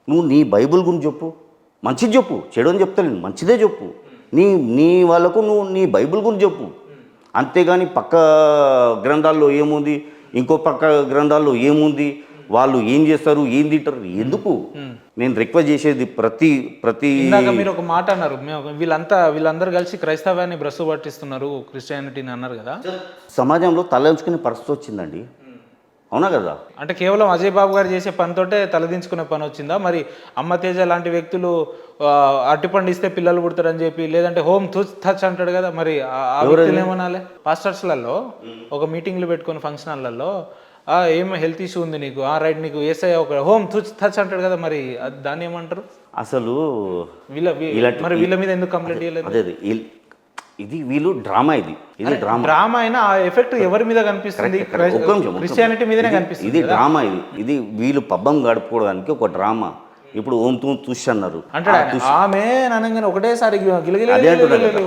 నువ్వు నీ బైబిల్ గురించి చెప్పు, మంచిది చెప్పు, చెడు అని చెప్తాను, మంచిదే చెప్పు. నీ నీ వాళ్ళకు నువ్వు నీ బైబిల్ గురించి చెప్పు. అంతేగాని పక్క గ్రంథాల్లో ఏముంది, ఇంకో పక్క గ్రంథాల్లో ఏముంది, వాళ్ళు ఏం చేస్తారు, ఏం తింటారు, ఎందుకు? నేను రిక్వెస్ట్ చేసేది ప్రతి ఇందాక మీరు ఒక మాట అన్నారు, వీళ్ళందరూ కలిసి క్రైస్తవాన్ని భ్రష్టు పట్టిస్తున్నారు క్రిస్టియానిటీని అన్నారు కదా. సమాజంలో తలంచుకునే పరిస్థితి వచ్చిందండి, అవునా కదా? అంటే కేవలం అజయ్ బాబు గారు చేసే పనితోటే తలదించుకునే పని వచ్చిందా? మరి అమ్మ తేజ లాంటి వ్యక్తులు అరటిపండు ఇస్తే పిల్లలు పుడతారని చెప్పి, లేదంటే హోమ్ టచ్ అంటాడు కదా, మరి ఆ వ్యక్తులు ఏమనాలి? పాస్టర్స్లలో ఒక మీటింగ్లు పెట్టుకుని ఫంక్షన్లలో ఏం హెల్త్ ఇష్యూ ఉంది నీకు, రైట్, నీకు ఏసఐ ఒక హోమ్ టచ్ అంటాడు కదా, మరి దాన్ని ఏమంటారు? అసలు వీళ్ళ మీద ఎందుకు కంప్లైంట్ చేయలేదు? అదే ఇది వీళ్ళు డ్రామా, ఇది డ్రామా అయినా ఆ ఎఫెక్ట్ ఎవరి మీద కనిపిస్తుంది? క్రిస్టియానిటీ మీదనే కనిపిస్తుంది. ఇది డ్రామా, ఇది వీళ్ళు పబ్బం గడుపుకోవడానికి ఒక డ్రామా. ఇప్పుడు ఓం తూ తుష్ అన్నారు అంటే ఆమె అనగానే ఒకటేసారి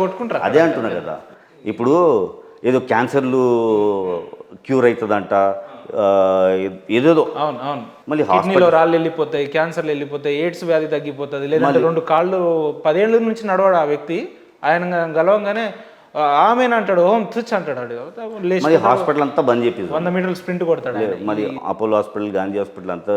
కొట్టుకుంటారు. అదే అంటున్నా కదా. ఇప్పుడు ఏదో క్యాన్సర్లు క్యూర్ అవుతుందంట, ఏదేదో. అవును అవును, మళ్ళీ కిడ్నీలో రాళ్ళు వెళ్ళిపోతాయి, క్యాన్సర్లు వెళ్ళిపోతాయి, ఎయిడ్స్ వ్యాధి తగ్గిపోతుంది, లేదంటే 2 కాళ్ళు 10 ఏళ్ళ నుంచి నడవాడు ఆ వ్యక్తి, ఆయన గలవంగానే ఆమెను అంటాడు, హోమ్ తుచ్ అంటాడు. మరి హాస్పిటల్ అంతా బంద్ చేపింది, 100 మీటర్ల స్ప్రింట్ కొడతాడు. మరి అపోలో హాస్పిటల్, గాంధీ హాస్పిటల్ అంతా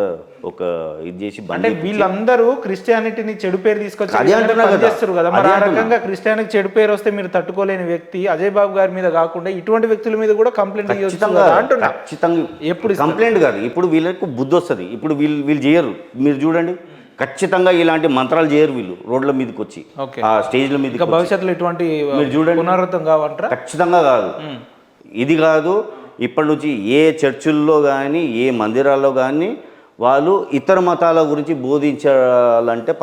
ఒక ఇది చేసి అంటే వీళ్ళందరూ క్రిస్టియానిటీని చెడు పేరు తీసుకొచ్చి చేస్తారు కదా. మరి ఆ రకంగా క్రిస్టియానిటీ చెడు పేరు వస్తే మీరు తట్టుకోలేని వ్యక్తి అజయ్ బాబు గారి మీద కాకుండా ఇటువంటి వ్యక్తుల మీద కూడా కంప్లైంట్ ఖచ్చితంగా. ఎప్పుడు కంప్లైంట్ కాదు, ఇప్పుడు వీళ్ళకు బుద్ధి వస్తుంది. ఇప్పుడు వీళ్ళు చేయరు, మీరు చూడండి, ఖచ్చితంగా ఇలాంటి మంత్రాలు చేయరు వీళ్ళు రోడ్ల మీదకి వచ్చి, ఆ స్టేజ్ల మీద. భవిష్యత్తులో ఇటువంటి మీరు చూడండి పునరావృతం కావంటారా? ఖచ్చితంగా కాదు. ఇది కాదు, ఇప్పటి నుంచి ఏ చర్చిల్లో కానీ ఏ మందిరాల్లో కానీ వాళ్ళు ఇతర మతాల గురించి బోధించాలంటే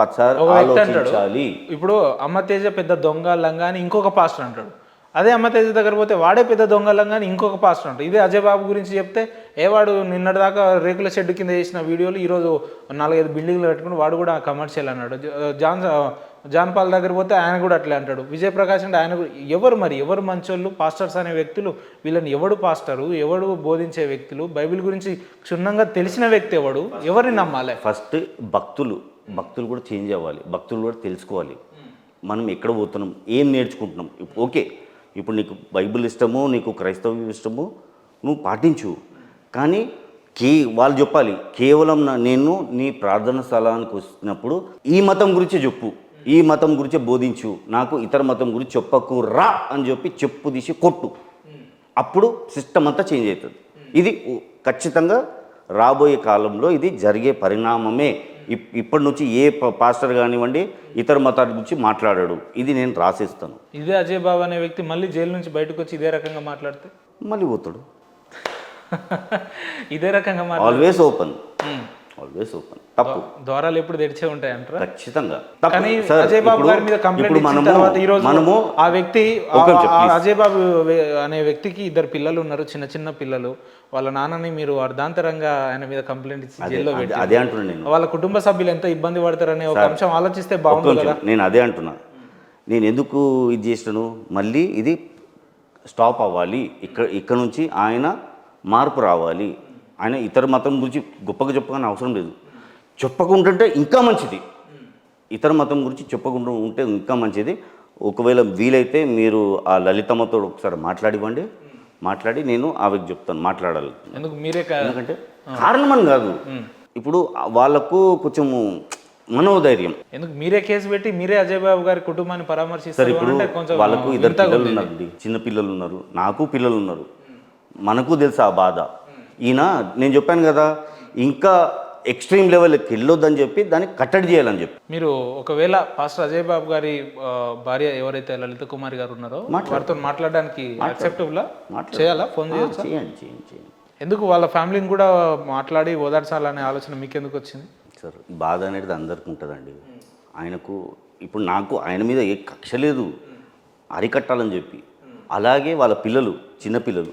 ఆలోచించాలి. ఇప్పుడు అమ్మ తేజ పెద్ద దొంగ లంగాని ఇంకొక పాస్టర్ అంటాడు, అదే అమ్మ తేజ దగ్గర పోతే వాడే పెద్ద దొంగ లంగాని ఇంకొక పాస్టర్ అంటాడు. ఇదే అజయ్ బాబు గురించి చెప్తే వాడు నిన్నటిదాకా రేకుల షెడ్ కింద చేసిన వీడియోలు ఈరోజు 4-5 బిల్డింగ్లు కట్టుకుని వాడు కూడా కమర్షియల్ అన్నాడు. జాన్ పాల్ దగ్గర పోతే ఆయన కూడా అట్లే అంటాడు. విజయ్ ప్రకాష్ అంటే ఆయన కూడా. ఎవరు మంచోళ్ళు? పాస్టర్స్ అనే వ్యక్తులు, వీళ్ళని ఎవడు పాస్టరు, ఎవడు బోధించే వ్యక్తులు, బైబిల్ గురించి క్షుణ్ణంగా తెలిసిన వ్యక్తి ఎవరిని నమ్మాలి? ఫస్ట్ భక్తులు కూడా చేంజ్ అవ్వాలి, భక్తులు కూడా తెలుసుకోవాలి మనం ఎక్కడ పోతున్నాం, ఏం నేర్చుకుంటున్నాం. ఓకే, ఇప్పుడు నీకు బైబిల్ ఇష్టము, నీకు క్రైస్తవం ఇష్టము, నువ్వు పాటించు. కానీ వాళ్ళు చెప్పాలి, కేవలం నేను నీ ప్రార్థన స్థలానికి వచ్చినప్పుడు ఈ మతం గురించి చెప్పు, ఈ మతం గురించి బోధించు, నాకు ఇతర మతం గురించి చెప్పకు రా అని చెప్పి చెప్పు తీసి కొట్టు. అప్పుడు సిస్టమ్ అంతా చేంజ్ అవుతుంది. ఇది ఖచ్చితంగా రాబోయే కాలంలో ఇది జరిగే పరిణామమే. ఇప్పటి నుంచి ఏ పాస్టర్ కానివ్వండి ఇతర మతాల గురించి మాట్లాడాడు, ఇది నేను రాసిస్తాను. ఇదే అజయ్ బాబు అనే వ్యక్తి మళ్ళీ జైలు నుంచి బయటకు వచ్చి ఇదే రకంగా మాట్లాడితే మళ్ళీ పోతాడు. ఇదే రకంగా ఆల్వేస్ ఓపెన్. తప్పు ద్వారాలు ఎప్పుడు తెరిచే ఉంటాయి అంటారా? ఖచ్చితంగా. కానీ అజయ్ బాబు గారి మీద కంప్లైంట్ ఇచ్చిన తర్వాత ఈరోజు ఆ వ్యక్తి, అజయ్ బాబు అనే వ్యక్తికి 2 పిల్లలు ఉన్నారు, చిన్న పిల్లలు. వాళ్ళ నాన్నని మీరు అర్ధాంతరంగా ఆయన మీద కంప్లైంట్ ఇచ్చి జైల్లో పెట్టి, అదే అంటున్నా నేను, వాళ్ళ కుటుంబ సభ్యులు ఎంత ఇబ్బంది పడతారనే ఒక అంశం ఆలోచిస్తే బాగుంటుంది కదా. నేను అదే అంటున్నా, నేను ఎందుకు ఇది చేసినాను, మళ్ళీ ఇది స్టాప్ అవ్వాలి. ఇక్కడ నుంచి ఆయన మార్పు రావాలి. ఆయన ఇతర మతం గురించి గొప్పగా చెప్పగానే అవసరం లేదు, చెప్పకుంటుంటే ఇంకా మంచిది. ఇతర మతం గురించి చెప్పకుండా ఉంటే ఇంకా మంచిది. ఒకవేళ వీలైతే మీరు ఆ లలితమ్మతో ఒకసారి మాట్లాడి నేను ఆవికి చెప్తాను, మాట్లాడాలి. ఎందుకంటే కారణం అని కాదు, ఇప్పుడు వాళ్ళకు కొంచెము మనోధైర్యం. ఎందుకు మీరే కేసు పెట్టి మీరే అజయ్ బాబు గారి కుటుంబాన్ని పరామర్శిస్తారు? ఇప్పుడు వాళ్ళకు 2 పిల్లలు ఉన్నారండి, చిన్న పిల్లలు ఉన్నారు, నాకు పిల్లలు ఉన్నారు, మనకు తెలుసు ఆ బాధ. ఈయన నేను చెప్పాను కదా, ఇంకా ఎక్స్ట్రీమ్ లెవెల్కి వెళ్ళొద్దని చెప్పి దాన్ని కట్టడి చేయాలని చెప్పి. మీరు ఒకవేళ పాస్టర్ అజయ్ బాబు గారి భార్య ఎవరైతే లలిత కుమారి గారు ఉన్నారో వారితో మాట్లాడడానికి యాక్సెప్టబుల్ చేయాలా? ఫోన్ చేయండి. ఎందుకు వాళ్ళ ఫ్యామిలీని కూడా మాట్లాడి ఓదార్చాలనే ఆలోచన మీకు ఎందుకు వచ్చింది? సార్, బాధ అనేది అందరికీ ఉంటుందండి. ఆయనకు ఇప్పుడు నాకు ఆయన మీద ఏ కక్ష లేదు, అరికట్టాలని చెప్పి. అలాగే వాళ్ళ పిల్లలు, చిన్నపిల్లలు,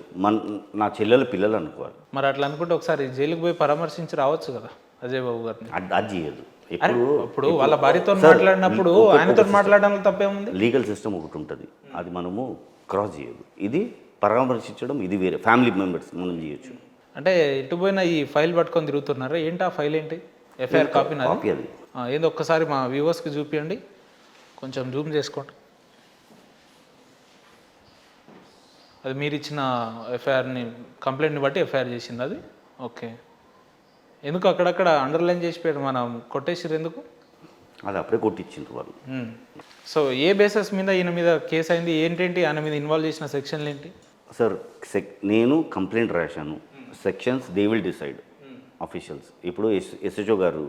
నా చెల్లెల పిల్లలు అనుకోవాలి. మరి అట్లా అనుకుంటే ఒకసారి జైలుకి పోయి పరామర్శించి రావచ్చు కదా అజయ్ బాబు గారిని. అది చేయదు. ఇప్పుడు వాళ్ళ భార్యతో మాట్లాడినప్పుడు ఆయనతో మాట్లాడడంలో తప్పేముంది? లీగల్ సిస్టమ్ ఒకటి ఉంటుంది, అది మనము క్రాస్ చేయదు. ఇది పరామర్శించడం, ఇది వేరే ఫ్యామిలీ మెంబర్స్ మనం చేయొచ్చు. అంటే ఎటు పోయినా ఈ ఫైల్ పట్టుకొని తిరుగుతున్నారా ఏంటి? ఆ ఫైల్ ఏంటి? ఎఫ్ఐఆర్ కాపీ కాపీ అది. ఏందో ఒక్కసారి మా వ్యూవర్స్కి చూపించండి, కొంచెం జూమ్ చేసుకోండి. అది మీరు ఇచ్చిన ఎఫ్ఐఆర్ని కంప్లైంట్ని బట్టి ఎఫ్ఐఆర్ చేసింది అది. ఓకే, ఎందుకు అక్కడక్కడ అండర్లైన్ చేసిపోయారు, మనం కొట్టేసారు ఎందుకు? అది అప్పుడే కొట్టించిండ్రు వాళ్ళు. సో ఏ బేసెస్ మీద ఈయన మీద కేసు అయింది, ఏంటేంటి ఆయన మీద ఇన్వాల్వ్ చేసిన సెక్షన్లు ఏంటి? సార్ నేను కంప్లైంట్ రాశాను, sections they will decide officials. ఇప్పుడు ఎస్హెచ్ఓ గారు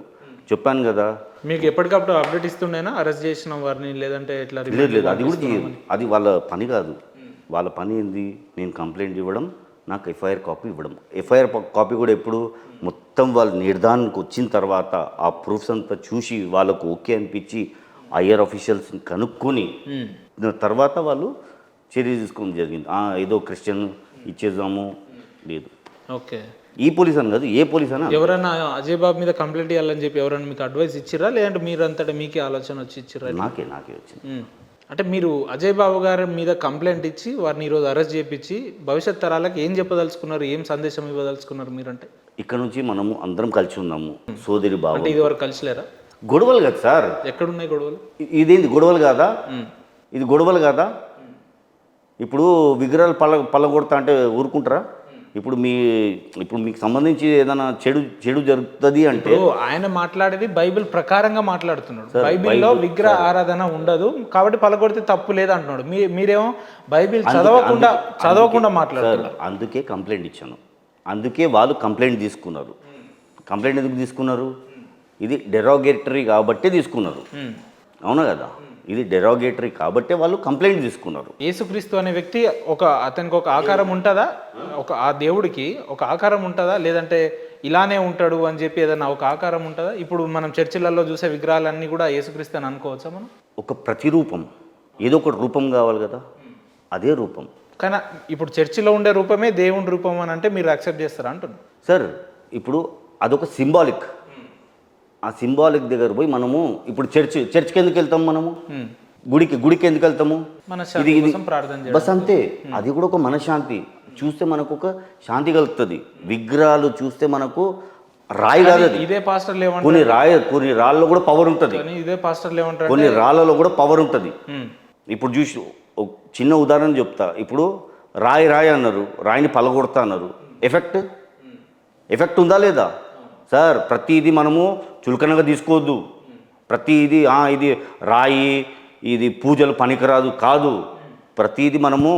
చెప్పాను కదా, మీకు ఎప్పటికప్పుడు అప్డేట్ ఇస్తుండేనా అరెస్ట్ చేసిన వారిని, లేదంటే ఎట్లా? లేదు అది కూడా చేయదు, అది వాళ్ళ పని కాదు. వాళ్ళ పని ఏంది, నేను కంప్లైంట్ ఇవ్వడం, నాకు ఎఫ్ఐఆర్ కాపీ ఇవ్వడం. ఎఫ్ఐఆర్ కాపీ కూడా ఎప్పుడు మొత్తం వాళ్ళు నిర్ధారణకు వచ్చిన తర్వాత ఆ ప్రూఫ్స్ అంతా చూసి వాళ్ళకు ఓకే అనిపించి ఐఆర్ ఆఫీషియల్స్ని కనుక్కొని తర్వాత వాళ్ళు చర్య తీసుకోవడం జరిగింది. ఏదో క్రిస్టియన్ ఇచ్చేద్దాము లేదు. ఓకే, ఈ పోలీస్ అని కాదు, ఏ పోలీస్ అయినా. ఎవరైనా అజయ్ బాబు మీద కంప్లైంట్ ఇవ్వాలని చెప్పి ఎవరైనా మీకు అడ్వైస్ ఇచ్చిరా, లేదంటే మీరు అంతటా మీకే ఆలోచన వచ్చి ఇచ్చిరా? నాకే వచ్చింది. అంటే మీరు అజయ్ బాబు గారి మీద కంప్లైంట్ ఇచ్చి వారిని ఈరోజు అరెస్ట్ చేయించి భవిష్యత్ తరాలకు ఏం చెప్పదలుచుకున్నారు, ఏం సందేశం ఇవ్వదలుచుకున్నారు మీరంటే? ఇక్కడ నుంచి మనము అందరం కలిసి ఉన్నాము, సోదరి బాబు. అంటే ఇది వరకు కలిసిలేరా? గొడవలు కదా సార్, ఎక్కడున్నాయి గొడవలు? ఇదేంది గొడవలు కాదా? ఇది గొడవలు కాదా? ఇప్పుడు విగ్రహాలు పళ్ళగొడతా అంటే ఊరుకుంటారా? ఇప్పుడు మీకు సంబంధించి ఏదైనా చెడు జరుగుతుంది అంటే, ఆయన మాట్లాడేది బైబిల్ ప్రకారంగా మాట్లాడుతున్నాడు. బైబిల్లో విగ్రహ ఆరాధన ఉండదు కాబట్టి పలకొడితే తప్పు లేదు అంటున్నాడు. మీరేమో బైబిల్ చదవకుండా మాట్లాడుతున్నారు. అందుకే కంప్లైంట్ ఇచ్చాను, అందుకే వాళ్ళు కంప్లైంట్ తీసుకున్నారు. కంప్లైంట్ ఎందుకు తీసుకున్నారు? ఇది డెరోగేటరీ కాబట్టే తీసుకున్నారు, అవునా కదా? ఇది డెరోగేటరీ కాబట్టే వాళ్ళు కంప్లైంట్ తీసుకున్నారు. యేసుక్రీస్తు అనే వ్యక్తి అతనికి ఒక ఆకారం ఉంటుందా? ఆ దేవుడికి ఒక ఆకారం ఉంటుందా, లేదంటే ఇలానే ఉంటాడు అని చెప్పి ఏదైనా ఒక ఆకారం ఉంటుందా? ఇప్పుడు మనం చర్చిలలో చూసే విగ్రహాలన్నీ కూడా యేసుక్రీస్తు అని అనుకోవచ్చా మనం? ఒక ప్రతిరూపం, ఏదో ఒక రూపం కావాలి కదా, అదే రూపం. కానీ ఇప్పుడు చర్చిలో ఉండే రూపమే దేవుని రూపం అని అంటే మీరు యాక్సెప్ట్ చేస్తారా అంటున్నారు? సార్ ఇప్పుడు అదొక సింబాలిక్. ఆ సింబాలిక్ దగ్గర పోయి మనము ఇప్పుడు చర్చ్కి ఎందుకు వెళ్తాము, మనము గుడికి ఎందుకు వెళ్తాము? బస్ అంతే, అది కూడా ఒక మనశ్శాంతి. చూస్తే మనకు ఒక శాంతి కలుగుతుంది. విగ్రహాలు చూస్తే మనకు రాయి కాదు, ఇదే పాస్టర్లు ఏమంటారు, కొన్ని రాళ్ళలో కూడా పవర్ ఉంటుంది, ఇదే పాస్టర్లు ఏమంటారు, కొన్ని రాళ్ళలో కూడా పవర్ ఉంటుంది. ఇప్పుడు చూసి ఒక చిన్న ఉదాహరణ చెప్తా. ఇప్పుడు రాయి అన్నారు, రాయిని పలగొడతా అన్నారు, ఎఫెక్ట్ ఉందా లేదా? సార్ ప్రతిదీ మనము చులకనగా తీసుకోవద్దు. ప్రతిదీ ఇది రాయి, ఇది పూజలు పనికిరాదు కాదు. ప్రతిదీ మనము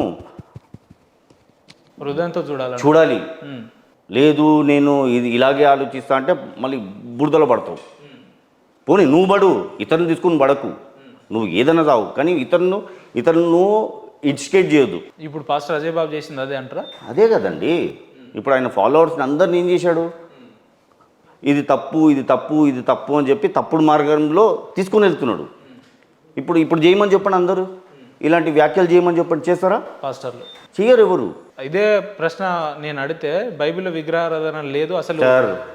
హృదయంతో చూడాలి. లేదు నేను ఇది ఇలాగే ఆలోచిస్తా అంటే మళ్ళీ బురదలో పడతావు. పోనీ నువ్వు పడు, ఇతరులను తీసుకుని పడకు, నువ్వు ఏదైనా చావు, కానీ ఇతరులను ఇన్స్టికేట్ చేయొద్దు. ఇప్పుడు పాస్టర్ అజయ్ బాబు చేసింది అదే అంటారా? అదే కదండి. ఇప్పుడు ఆయన ఫాలోవర్స్ని అందరిని ఏం చేశాడు, ఇది తప్పు అని చెప్పి తప్పుడు మార్గంలో తీసుకుని వెళ్తున్నాడు. ఇప్పుడు చేయమని చెప్పండి, అందరూ ఇలాంటి వ్యాఖ్యలు చేయమని చెప్పండి, చేస్తారా? పాస్టర్లు చేయరు ఎవరు. ఇదే ప్రశ్న నేను అడిగితే బైబిల్లో విగ్రహారాధన లేదు, అసలు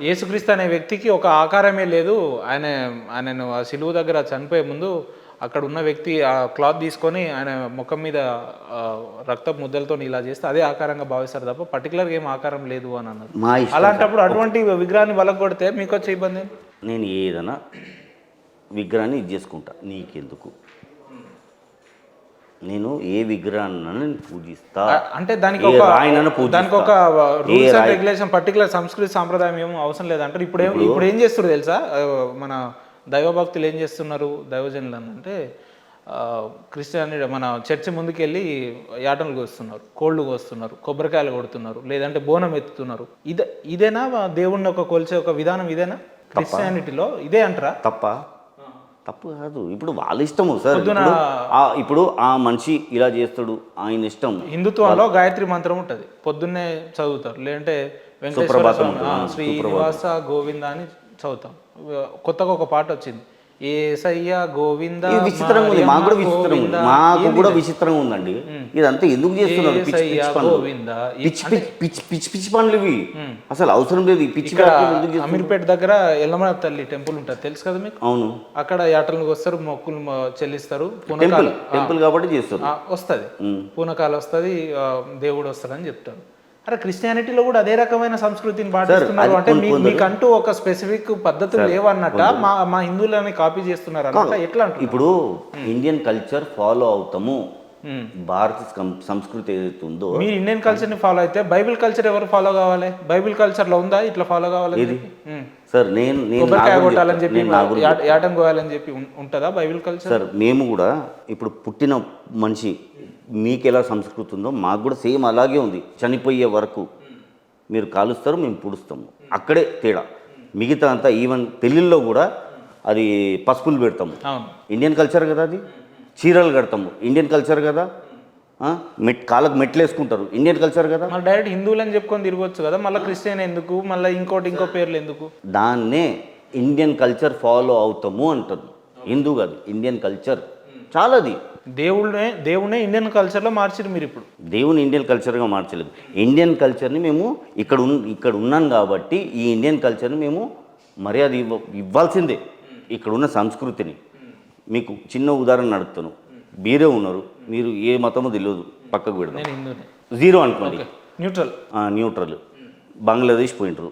యేసుక్రీస్తు అనే వ్యక్తికి ఒక ఆకారమే లేదు, ఆయనను ఆ సిలువు దగ్గర చనిపోయే ముందు అక్కడ ఉన్న వ్యక్తి ఆ క్లాత్ తీసుకొని ఆయన ముఖం మీద రక్త ముద్దలతో ఇలా చేస్తే అదే ఆకారంగా భావిస్తారు తప్ప పర్టికులర్గా ఏం ఆకారం లేదు అని అన్నారు. అలాంటప్పుడు అటువంటి విగ్రహాన్ని వలగొడితే మీకు వచ్చే ఇబ్బంది? నేను ఏదైనా విగ్రహాన్ని ఇది చేసుకుంటా, నీకెందుకు? నేను ఏ విగ్రహాన్ని పూజిస్తా అంటే దానికి ఒక రూల్స్ అండ్ రెగ్యులేషన్ పర్టికులర్ సంస్కృతి సాంప్రదాయం ఏమో అవసరం లేదంటారు. ఇప్పుడు ఏం చేస్తారు తెలుసా, మన దైవభక్తులు ఏం చేస్తున్నారు, దైవజనులు అంటే క్రిస్టియానిటీ మన చర్చి ముందుకెళ్ళి యాటలు కోస్తున్నారు, కోళ్ళు కోస్తున్నారు, కొబ్బరికాయలు కొడుతున్నారు, లేదంటే బోనం ఎత్తుతున్నారు. ఇదేనా దేవుణ్ణి ఒక కొలిచే ఒక విధానం? ఇదేనా క్రిస్టియానిటీలో? ఇదే అంటారా? తప్పు కాదు. ఇప్పుడు వాళ్ళ ఇష్టము సార్. ఇప్పుడు ఆ మనిషి ఇలా చేస్తాడు, ఆయన ఇష్టం. హిందుత్వంలో గాయత్రి మంత్రం ఉంటుంది, పొద్దున్నే చదువుతారు, లేదంటే వెంకటేశ్వర శ్రీనివాస గోవింద అని చదువుతాం. కొత్తగా ఒక పాట వచ్చింది, ఏసయ్య గోవింద. విచిత్రంగా ఉంది, మాకు కూడా విచిత్రంగా ఉందండి. ఇదంతా ఎందుకు చేస్తున్నారు? పిచ్చి పనులు ఇవి, అసలు అవసరం లేదు. పిచ్చి అమీర్పేట దగ్గర ఎల్లమ్మ తల్లి టెంపుల్ ఉంటుంది, తెలుసు కదా మీకు? అవును. అక్కడ యాటలకు వస్తారు, మొక్కులు చెల్లిస్తారు, టెంపుల్ కాబట్టి చేస్తారు. వస్తుంది పూనకాలు వస్తుంది, దేవుడు వస్తాడని చెప్తారు. అరే క్రిస్టియానిటీలో కూడా అదే రకమైన సంస్కృతిని పాటిస్తున్నారు అది అంటే కొందరు- మీకంటూ ఒక స్పెసిఫిక్ పద్ధతులు లేవన్నట్ట మా హిందువులని కాపీ చేస్తున్నారు అన్నట్ట ఎట్లా అంటారు? ఇప్పుడు ఇండియన్ కల్చర్ ఫాలో అవుతాము, భారత సంస్కృతి ఏదైతే ఉందో మీరు ఇండియన్ కల్చర్ని ఫాలో అయితే బైబిల్ కల్చర్ ఎవరు ఫాలో కావాలి? బైబిల్ కల్చర్లో ఉందా ఇట్లా ఫాలో కావాలని? సార్ నేను కొబ్బరికాయ నా గురించి కొట్టాలని చెప్పి చెప్తాను. నేను నా గురించి యాటం కోయాలని చెప్పి ఉంటుందా బైబిల్ కల్చర్? సార్ మేము కూడా ఇప్పుడు పుట్టిన మనిషి మీకు ఎలా సంస్కృతి ఉందో మాకు కూడా సేమ్ అలాగే ఉంది. చనిపోయే వరకు మీరు కాలుస్తారు, మేము పుడుస్తాము, అక్కడే తేడా. మిగతా అంతా ఈవెన్ పెళ్ళిళ్ళలో కూడా అది పసుపులు పెడతాము, అవును ఇండియన్ కల్చర్ కదా. అది చీరలు కడతాము, ఇండియన్ కల్చర్ కదా. కాళ్ళకు మెట్లు వేసుకుంటారు, ఇండియన్ కల్చర్ కదా. మళ్ళీ డైరెక్ట్ హిందువులని చెప్పుకొని తిరగొచ్చు కదా, మళ్ళీ క్రిస్టియన్ ఎందుకు, మళ్ళీ ఇంకో పేర్లు ఎందుకు? దాన్నే ఇండియన్ కల్చర్ ఫాలో అవుతాము అంటారు. హిందూ కాదు, ఇండియన్ కల్చర్ చాలాది. దేవుణ్ణే ఇండియన్ కల్చర్లో మార్చిరు మీరు ఇప్పుడు. దేవుని ఇండియన్ కల్చర్గా మార్చలేదు. ఇండియన్ కల్చర్ని మేము ఇక్కడ ఉన్నాం కాబట్టి ఈ ఇండియన్ కల్చర్ని మేము మర్యాద ఇవ్వాల్సిందే. ఇక్కడ ఉన్న సంస్కృతిని మీకు చిన్న ఉదాహరణ నడుపుతాను. మీరే ఉన్నారు, మీరు ఏ మతమో తెలియదు, పక్కకు పెడతాం, నేను హిందూనే, జీరో అనుకోండి, న్యూట్రల్. న్యూట్రల్. బంగ్లాదేశ్ పోయినరు,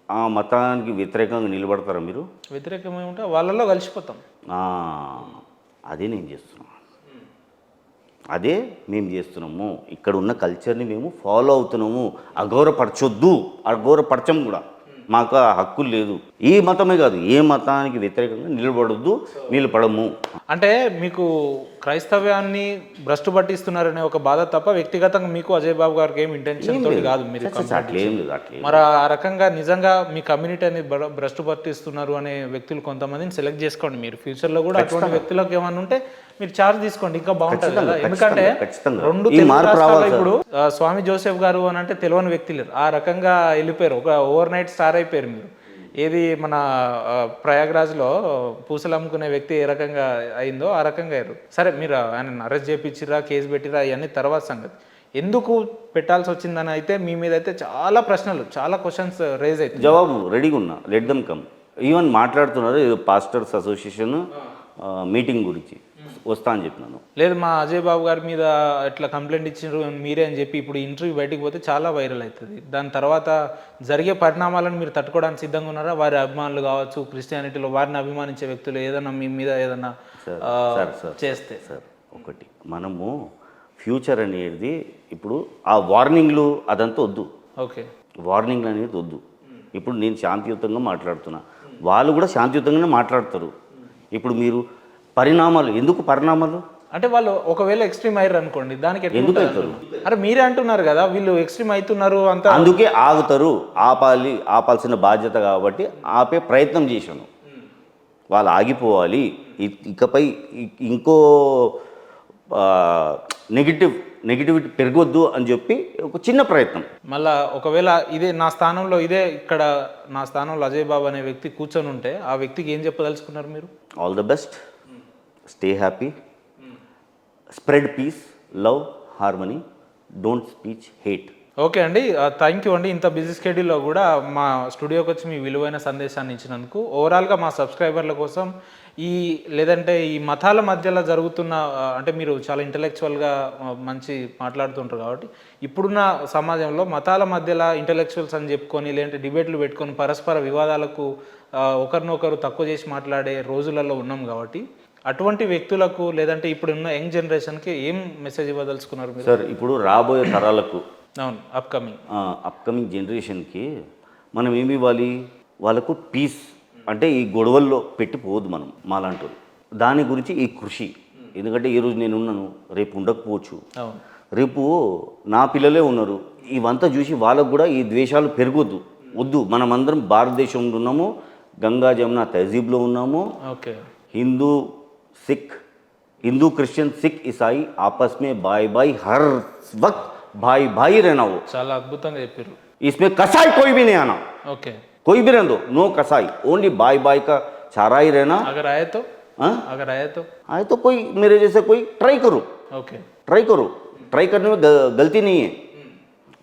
ఆ మతానికి వ్యతిరేకంగా నిలబడతారా మీరు? వ్యతిరేకమే ఉంటే వాళ్ళలో కలిసిపోతాం. అదే నేను చేస్తున్నాను, అదే మేము చేస్తున్నాము. ఇక్కడ ఉన్న కల్చర్ని మేము ఫాలో అవుతున్నాము. అగౌరవపరచొద్దు, అగౌరవపరచం కూడా. మాకు ఆ హక్కులు లేదు. ఈ మతమే కాదు, ఏ మతానికి వ్యతిరేకంగా నిలబడము. అంటే మీకు క్రైస్తవ్యాన్ని భ్రష్టు పట్టిస్తున్నారనే ఒక బాధ తప్ప వ్యక్తిగతంగా మీకు అజయ్ బాబు గారికి ఏం ఇంటెన్షన్ తోటి కాదు మీరు అట్లేం లేదు, అట్లేదు. మరి ఆ రకంగా నిజంగా మీ కమ్యూనిటీని భ్రష్టు పట్టిస్తున్నారు అనే వ్యక్తులు కొంతమందిని సెలెక్ట్ చేసుకోండి. మీరు ఫ్యూచర్లో కూడా అటువంటి వ్యక్తులకు ఏమన్నా ఉంటే మీరు ఛార్జ్ తీసుకోండి, ఇంకా బాగుంటుంది కదా. ఎందుకంటే రెండు తెలుగు రాష్ట్రాల్లో ఇప్పుడు స్వామి జోసెఫ్ గారు అని అంటే తెలియని వ్యక్తి లేరు. ఆ రకంగా వెళ్ళిపోయారు, ఒక ఓవర్ నైట్ స్టార్ అయిపోయారు మీరు. ఏది మన ప్రయాగ్రాజ్లో పూసలు అమ్ముకునే వ్యక్తి ఏ రకంగా అయిందో ఆ రకంగా అయ్యారు. సరే, మీరు ఆయన అరెస్ట్ చేయించిరా, కేసు పెట్టిరా, ఇవన్నీ తర్వాత సంగతి. ఎందుకు పెట్టాల్సి వచ్చిందని అయితే మీ మీద అయితే చాలా ప్రశ్నలు, చాలా క్వశ్చన్స్ రేజ్ అవుతాయి. జవాబు రెడీగా ఉన్నా, లెట్ దమ్ కమ్. ఈవెన్ మాట్లాడుతున్నారు ఏదో పాస్టర్స్ అసోసియేషన్ మీటింగ్ గురించి వస్తా అని చెప్పినాను. లేదు, మా అజయ్ బాబు గారి మీద ఇట్లా కంప్లైంట్ ఇచ్చారు మీరే అని చెప్పి ఇప్పుడు ఇంటర్వ్యూ బయటికి పోతే చాలా వైరల్ అవుతుంది. దాని తర్వాత జరిగే పరిణామాలను మీరు తట్టుకోవడానికి సిద్ధంగా ఉన్నారా? వారి అభిమానులు కావచ్చు, క్రిస్టియానిటీలో వారిని అభిమానించే వ్యక్తులు ఏదన్నా మీ మీద ఏదన్నా చేస్తే? సార్ ఒకటి, మనము ఫ్యూచర్ అనేది ఇప్పుడు ఆ వార్నింగ్లు అదంతా వద్దు. ఓకే, వార్నింగ్లు అనేది వద్దు. ఇప్పుడు నేను శాంతియుతంగా మాట్లాడుతున్నా, వాళ్ళు కూడా శాంతియుతంగానే మాట్లాడతారు. ఇప్పుడు మీరు ఎందుకు పరిణామాలు అంటే వాళ్ళు ఒకవేళ ఎక్స్ట్రీమ్ అయ్యారు అనుకోండి, దానికి ఎందుకు అవుతారు? అరే మీరే అంటున్నారు కదా వీళ్ళు ఎక్స్ట్రీమ్ అవుతున్నారు అంతా, అందుకే ఆగుతారు. ఆపాల్సిన బాధ్యత కాబట్టి ఆపే ప్రయత్నం చేశాను. వాళ్ళు ఆగిపోవాలి, ఇకపై ఇంకో నెగిటివిటీ పెరగొద్దు అని చెప్పి ఒక చిన్న ప్రయత్నం. మళ్ళా ఒకవేళ నా స్థానంలో నా స్థానంలో అజయ్ బాబు అనే వ్యక్తి కూర్చొని ఉంటే ఆ వ్యక్తికి ఏం చెప్పదలుచుకున్నారు మీరు? All the best, stay happy, spread peace, love, harmony, don't speech hate. Okay అండి, థ్యాంక్ యూ అండి. ఇంత బిజీ స్కెడ్యూల్లో కూడా మా స్టూడియోకి వచ్చి మీ విలువైన సందేశాన్ని ఇచ్చినందుకు. ఓవరాల్గా మా సబ్స్క్రైబర్ల కోసం లేదంటే ఈ మతాల మధ్యలో జరుగుతున్న, అంటే మీరు చాలా ఇంటలెక్చువల్గా మంచి మాట్లాడుతుంటారు కాబట్టి ఇప్పుడున్న సమాజంలో మతాల మధ్యలో ఇంటలెక్చువల్స్ అని చెప్పుకొని లేదంటే డిబేట్లు పెట్టుకొని పరస్పర వివాదాలకు ఒకరినొకరు తక్కువ చేసి మాట్లాడే రోజులలో ఉన్నాం కాబట్టి అటువంటి వ్యక్తులకు లేదంటే ఇప్పుడున్న యంగ్ జనరేషన్కి ఏం మెసేజ్ ఇవ్వదలుచుకున్నారు మీరు? సార్, ఇప్పుడు రాబోయే తరాలకు, అవును, అప్కమింగ్ జనరేషన్కి మనం ఏమి ఇవ్వాలి? వాళ్ళకు పీస్, అంటే ఈ గొడవల్లో పెట్టిపోవద్దు మనం మాలాంటి. దాని గురించి ఈ కృషి. ఎందుకంటే ఈరోజు నేను ఉన్నాను, రేపు ఉండకపోవచ్చు. రేపు నా పిల్లలే ఉన్నారు, ఇవంతా చూసి వాళ్ళకు కూడా ఈ ద్వేషాలు పెరగొద్దు, వద్దు. మనమందరం భారతదేశంలో ఉన్నాము, గంగా జమున తహజీబ్లో ఉన్నాము. ఓకే, हिंदू क्रिश्चियन सिख ईसाई आपस में भाई भाई हर वक्त भाई भाई रहना हो. చాలా అద్భుతంగా చెప్పారు. इसमें कसाई कोई भी नहीं आना. ओके, कोई भी रहने दो, नो कसाई, ओनली भाई भाई का चारा ही रहना. अगर आए तो कोई मेरे जैसे कोई ट्राई करो. ओके, ट्राई करने में गलती नहीं है.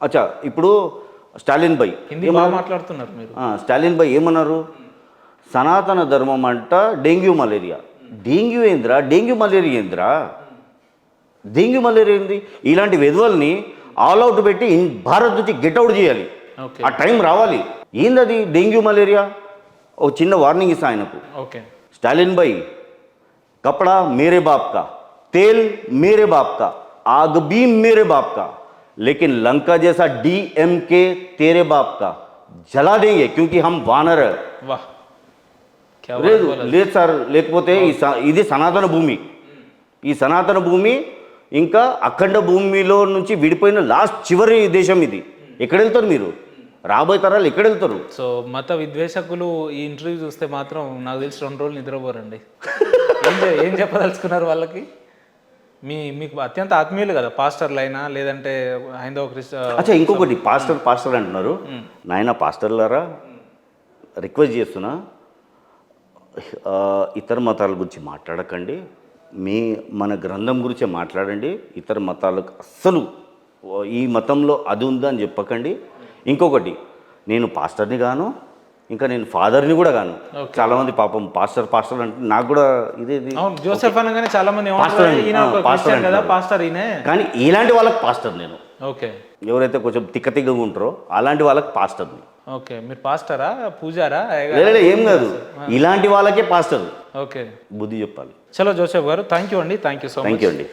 अच्छा, ఇప్పుడు స్టాలిన్ భాయ్ హిందీ బాగా మాట్లాడుతున్నారు మీరు. స్టాలిన్ భాయ్ ఏమన్నారు? సనాతన ధర్మం అంట డెంగ్యూ మలేరియా. డెంగ్యూ ఏందిరా? డెంగ్యూ మలేరియా ఏంది? ఇలాంటి వెధవల్ని ఆల్ అవుట్ పెట్టి భారత్ నుంచి గెట్అవుట్ చేయాలి. ఓకే ఆ టైం రావాలి. ఏందది డెంగ్యూ మలేరియా? ఒక చిన్న వార్నింగ్ ఇస్తా ఆయనకు. ఓకే स्टालिन भाई, कपड़ा मेरे बाप का, तेल मेरे बाप का, आग भी मेरे बाप का, लेकिन लंका जैसा डीएमके तेरे बाप का जला देंगे क्योंकि हम वानर है. వాహ్ క్యా లేదు లేదు సార్, లేకపోతే ఇది సనాతన భూమి. ఈ సనాతన భూమి ఇంకా అఖండ భూమిలో నుంచి విడిపోయిన లాస్ట్ చివరి దేశం ఇది. ఎక్కడ వెళ్తారు మీరు? రాబోయే తరాలు ఎక్కడ వెళ్తారు? సో మత విద్వేషకులు ఈ ఇంటర్వ్యూ చూస్తే మాత్రం నాకు తెలిసి 2 రోజులు నిద్రపోరండి. ఏం చెప్పదలుచుకున్నారు వాళ్ళకి? మీకు అత్యంత ఆత్మీయులు కదా పాస్టర్లు అయినా, లేదంటే హైందవ అచ్చా, ఇంకొకటి పాస్టర్ అంటున్నారు. నాయన పాస్టర్లారా, రిక్వెస్ట్ చేస్తున్నా, ఇతర మతాల గురించి మాట్లాడకండి. మన గ్రంథం గురించే మాట్లాడండి. ఇతర మతాలకు అస్సలు ఈ మతంలో అది ఉందని చెప్పకండి. ఇంకొకటి, నేను పాస్టర్ని గాను, ఇంకా నేను ఫాదర్ని కూడా గాను. చాలామంది పాపం పాస్టర్ అంటే నాకు కూడా ఇదేది జోసెఫ్ అనగానే చాలా మంది పాస్టర్ ఈయన, కానీ ఇలాంటి వాళ్ళకి పాస్టర్ నేను. ఓకే, ఎవరైతే కొంచెం తిక్కగా ఉంటారో అలాంటి వాళ్ళకి పాస్టర్ని. ఓకే, మీరు పాస్టరా, పూజారా? ఏం కాదు, ఇలాంటి వాళ్ళకే పాస్టర్. ఓకే, బుద్ధి చెప్పాలి. చలో జోసెఫ్ గారు, థ్యాంక్ యూ అండి. Thank you so much. Thank you అండి.